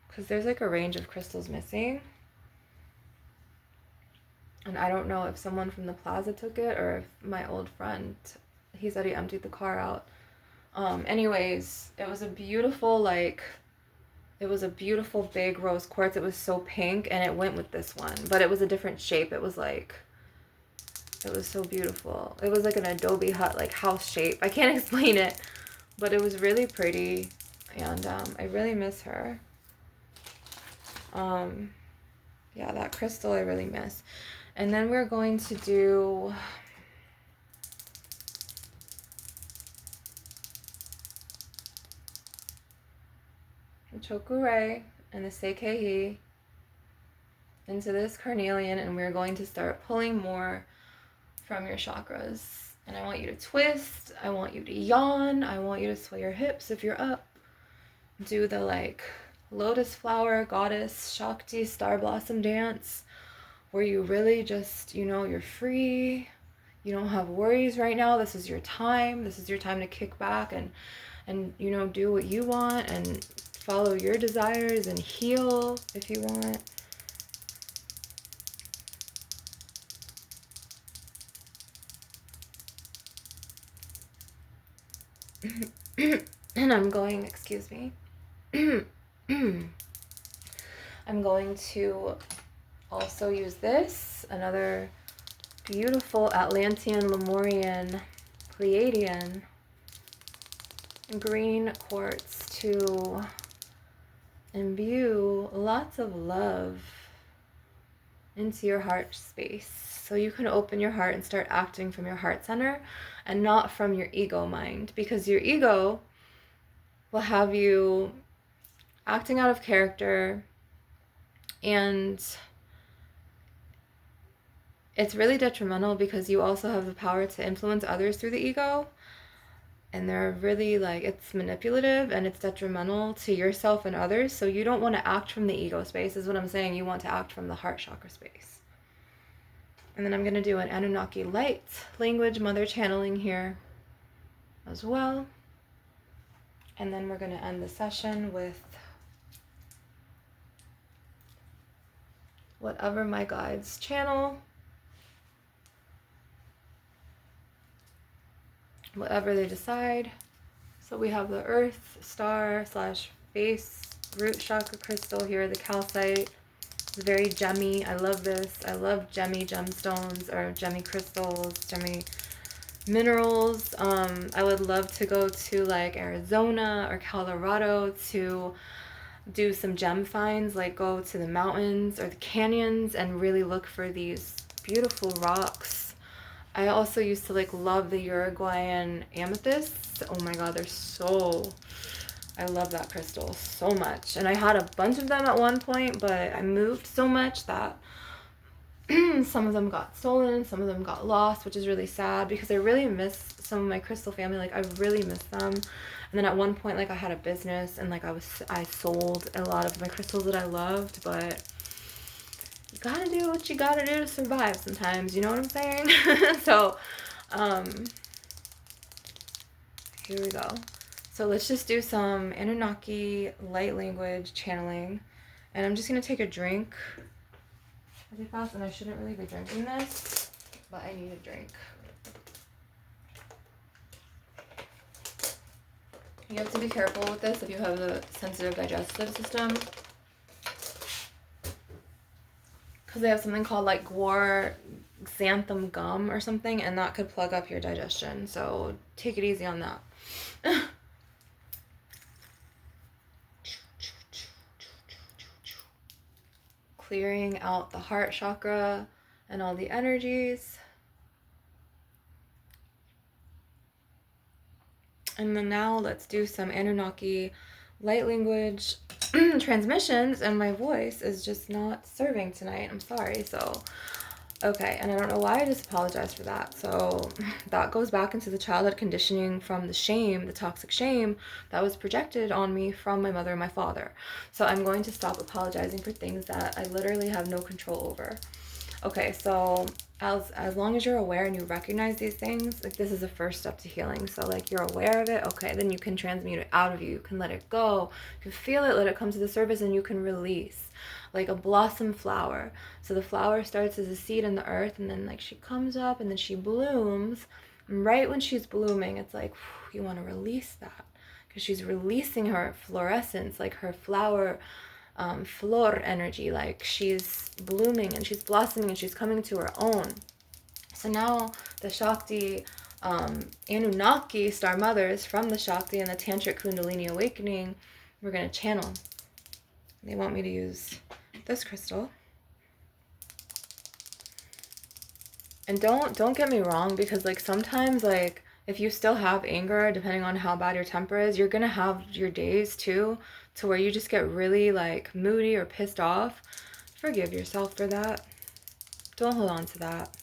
Because there's like a range of crystals missing. And I don't know if someone from the plaza took it or if my old friend, he said he emptied the car out. Anyways, it was a beautiful, big rose quartz. It was so pink and it went with this one, but it was a different shape. It was so beautiful. It was like an adobe hut, like house shape. I can't explain it, but it was really pretty. And, I really miss her. Yeah, that crystal I really miss. And then we're going to do the Chokurei and the Seikei into this carnelian, and we're going to start pulling more from your chakras. And I want you to twist, I want you to yawn, I want you to sway your hips if you're up. Do the lotus flower, goddess, Shakti, star blossom dance, where you really just, you're free. You don't have worries right now. This is your time. This is your time to kick back and do what you want and follow your desires and heal if you want. And I'm going, excuse me. I'm going to also use this, another beautiful Atlantean, Lemurian, Pleiadian green quartz to imbue lots of love into your heart space, so you can open your heart and start acting from your heart center and not from your ego mind, because your ego will have you acting out of character, and it's really detrimental because you also have the power to influence others through the ego. And they're really it's manipulative and it's detrimental to yourself and others. So you don't want to act from the ego space, is what I'm saying. You want to act from the heart chakra space. And then I'm going to do an Anunnaki light language mother channeling here as well. And then we're going to end the session with whatever my guides channel. Whatever they decide. So we have the earth star / base root chakra crystal here, the calcite. It's very gemmy. I love this. I love gemmy gemstones or gemmy crystals, gemmy minerals. I would love to go to like Arizona or Colorado to do some gem finds, like go to the mountains or the canyons and really look for these beautiful rocks. I also used to like love the Uruguayan amethysts. Oh my god, they're so, I love that crystal so much. And I had a bunch of them at one point, but I moved so much that some of them got stolen, some of them got lost, which is really sad because I really miss some of my crystal family. Like, I really miss them. And then at one point, like, I had a business and like I sold a lot of my crystals that I loved, but you gotta do what you gotta do to survive sometimes, you know what I'm saying? So here we go. So let's just do some Anunnaki light language channeling, and I'm just gonna take a drink really fast, and I shouldn't really be drinking this, but I need a drink. You have to be careful with this if you have a sensitive digestive system, because they have something called like xanthum gum or something, and that could plug up your digestion, so take it easy on that. Clearing out the heart chakra and all the energies. And then now let's do some Anunnaki light language transmissions, and my voice is just not serving tonight. I'm sorry. So, okay, and I don't know why I just apologized for that. So that goes back into the childhood conditioning from the shame, the toxic shame that was projected on me from my mother and my father. So I'm going to stop apologizing for things that I literally have no control over. Okay, so as long as you're aware and you recognize these things, like, this is the first step to healing. So like, you're aware of it, okay, then you can transmute it out of you. You can let it go. You can feel it, let it come to the surface, and you can release. Like a blossom flower. So the flower starts as a seed in the earth, and then like she comes up and then she blooms. And right when she's blooming, it's like, whew, you want to release that, because she's releasing her fluorescence, like her flower flor energy, like she's blooming and she's blossoming and she's coming to her own. So now the Shakti Anunnaki star mothers from the Shakti and the Tantric Kundalini awakening, we're going to channel. They want me to use this crystal. And don't get me wrong, because like sometimes, like, if you still have anger, depending on how bad your temper is, you're gonna have your days too, to where you just get really like moody or pissed off. Forgive yourself for that. Don't hold on to that.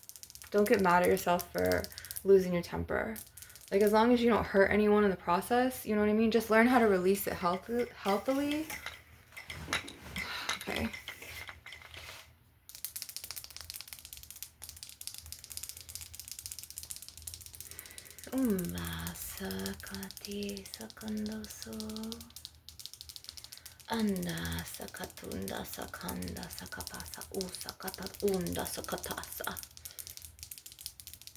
Don't get mad at yourself for losing your temper. Like, as long as you don't hurt anyone in the process, you know what I mean? Just learn how to release it healthily. Okay. Sakati sakandoso. Anda sakatunda sakanda sakapasa usakata unda sakatasa.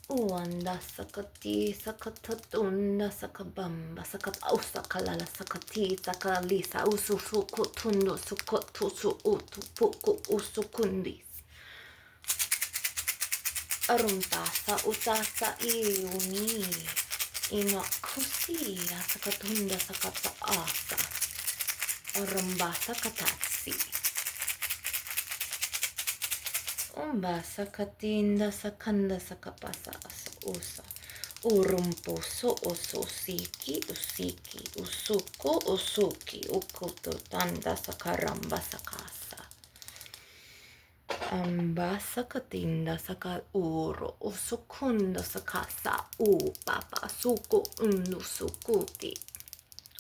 Uanda sakati sakatatunda sakabamba sakata usakalala sakati sakalisa ususuku tundo sukotusu utu puku usukundis. Arumpasa utasa iuni ina kusi sakatunda sakata asa. Arumbasa katasi. Umbasa katinda sakanda sakapasa asa usa. Urumpuso usosiki usiki usuko usuki ukuto tanda sakaramba sakasa. Ambasa katinda saka uro usukunda sakasa papa suko undu sukuti.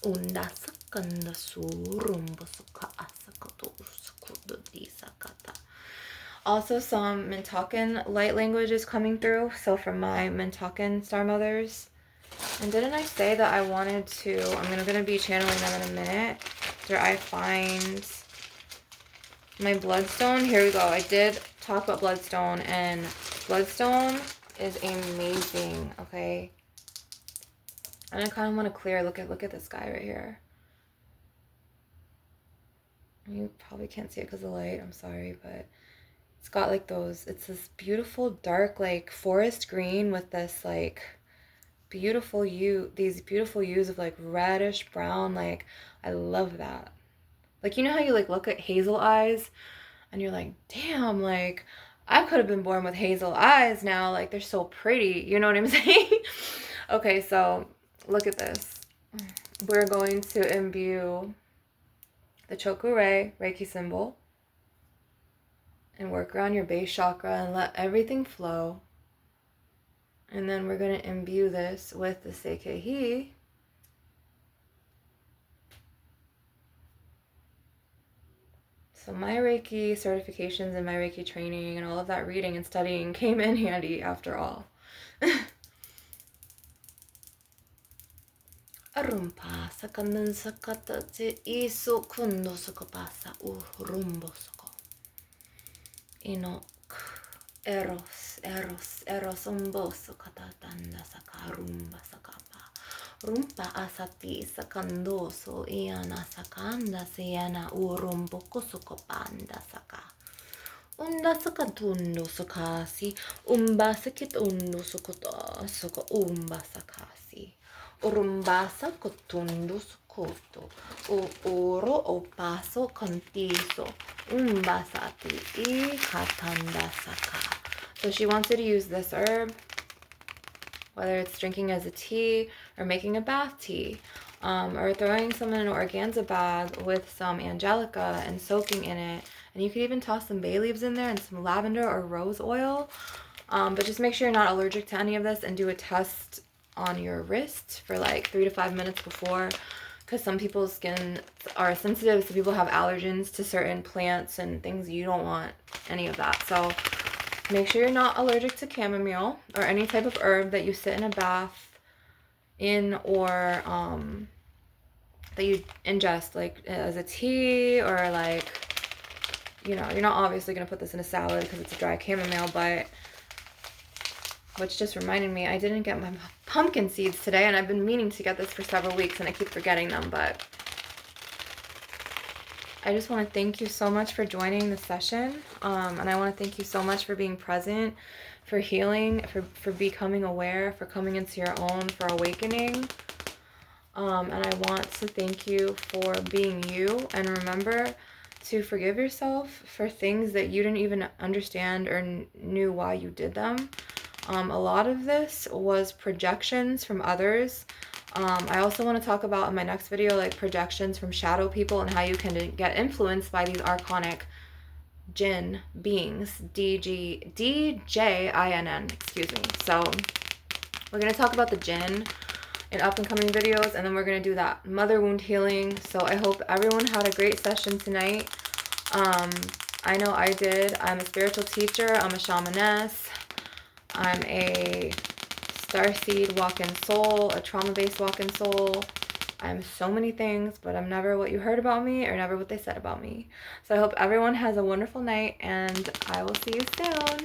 Unda sakanda surumbo suka asakato usukudo di sakata. Also, some Mintakan light language is coming through. So from my Mintakan star mothers. And didn't I say that I wanted to, I'm going to be channeling them in a minute. After I find my bloodstone. Here we go. I did talk about bloodstone, and bloodstone is amazing, okay? And I kind of want to clear, look at this guy right here. You probably can't see it because of the light. I'm sorry, but it's got like those, it's this beautiful dark like forest green with this like beautiful these beautiful hues of like reddish brown. Like, I love that. Like, you know how you like look at hazel eyes and you're like, damn, like I could have been born with hazel eyes now. Like, they're so pretty. You know what I'm saying? Okay, so look at this. We're going to imbue the Chokure Reiki symbol and work around your base chakra and let everything flow. And then we're going to imbue this with the Seikei. So my Reiki certifications and my Reiki training and all of that reading and studying came in handy after all. Arumpa sakandan sakata te iso kundo sokopasa u rumbo soko. Inok eros umboso katatanda sakarumba sakapa. Rumpa asati sakandoso iana sakanda siana urumbo kusukopanda saka. Unda sakatundo sakasi. Umba sakitundo sokota soko umba sakasi. Urumbasa kotundo sokoto. O oro o paso contiso. Umbasati I katanda saka. So she wants you to use this herb, whether it's drinking as a tea or making a bath tea, or throwing some in an organza bag with some angelica and soaking in it. And you could even toss some bay leaves in there and some lavender or rose oil. But just make sure you're not allergic to any of this and do a test on your wrist for like 3 to 5 minutes before, because some people's skin are sensitive, so people have allergens to certain plants and things. You don't want any of that. So make sure you're not allergic to chamomile or any type of herb that you sit in a bath in, or that you ingest like as a tea, or like, you know, you're not obviously going to put this in a salad because it's a dry chamomile. But which just reminded me, I didn't get my pumpkin seeds today, and I've been meaning to get this for several weeks and I keep forgetting them. But I just want to thank you so much for joining the session, and I want to thank you so much for being present, for healing, for becoming aware, for coming into your own, for awakening. And I want to thank you for being you, and remember to forgive yourself for things that you didn't even understand or knew why you did them. A lot of this was projections from others. I also want to talk about in my next video, like projections from shadow people and how you can get influenced by these archonic jinn beings, DJINN, excuse me. So we're going to talk about the jinn in up and coming videos, and then we're going to do that mother wound healing. So I hope everyone had a great session tonight. I know I did. I'm a spiritual teacher. I'm a shamaness. I'm a starseed walk-in soul, a trauma-based walk-in soul. I'm so many things, but I'm never what you heard about me or never what they said about me. So I hope everyone has a wonderful night, and I will see you soon.